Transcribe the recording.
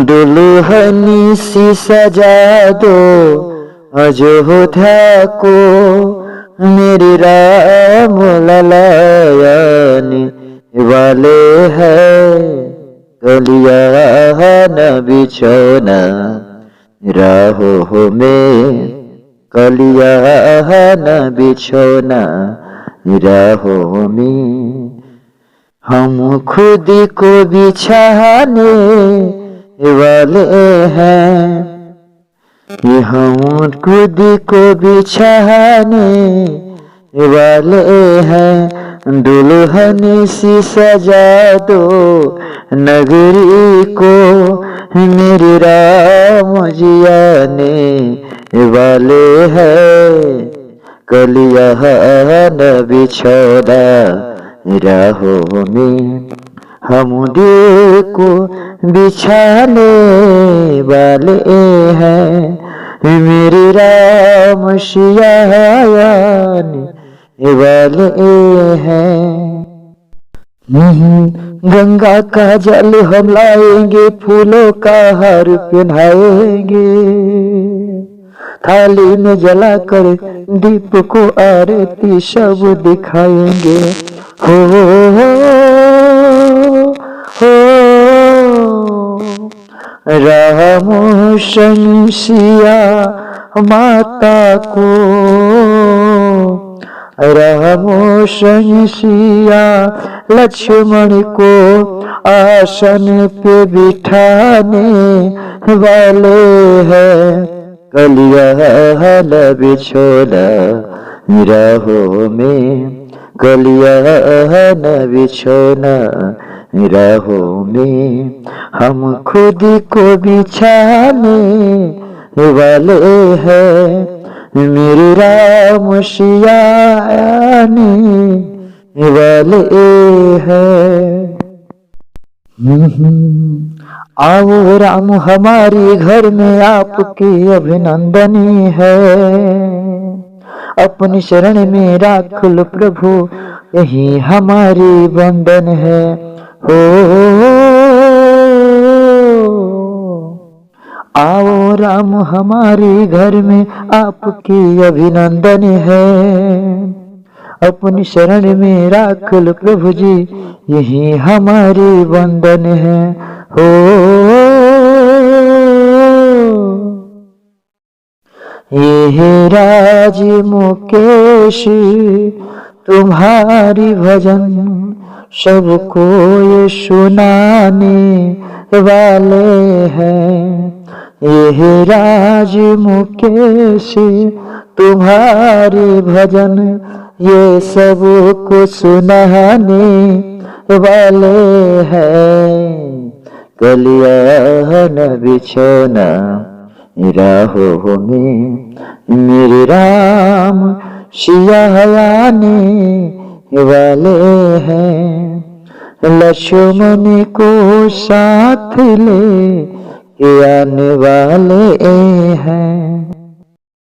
दुल्हनी सी सजा दो अयोध्या को, मेरी राम ललायन वाले हैं। कलिया न बिछोना राहों में, कलिया न बिछोना राहों में। हम खुद को बिछाने वाले हैं, ये हम खुद को बिछाने वाले हैं। दुल्हन सी सजा दो नगरी को, मेरी राम जियाने वाले हैं। कलिया न बिछोना राहों में, हम को बिछाने वाले हैं। मेरी राम सियाने वाले हैं। गंगा का जल हम लाएंगे, फूलों का हार पहनाएंगे। थाली में जलाकर दीप को आरती सब दिखाएंगे। हो राम संग सिया माता को, राम संग सिया लक्ष्मण को आसन पे बिठाने वाले हैं। कलिया न बिछोना राहों में, कलिया न बिछोना राहों में। हम खुद को बिछाने वाले हैं, मेरे राम सियाने वाले हैं। आओ राम हमारे घर में आपकी अभिनंदनी है। अपनी शरण में राख लो प्रभु, यही हमारी बंधन है। हो आओ राम हमारे घर में आपकी अभिनंदन है। अपनी शरण में राख लो प्रभु जी, यही हमारी बंधन है। हो ये राज मुकेश तुम्हारी भजन सबको ये सुनाने वाले हैं। ये राज मुकेश तुम्हारी भजन ये सबको सुनाने वाले हैं। कलिया न बिछोना राहों में, मेरे राम सियाने वाले हैं। लक्ष्मण को साथ ले आने वाले हैं।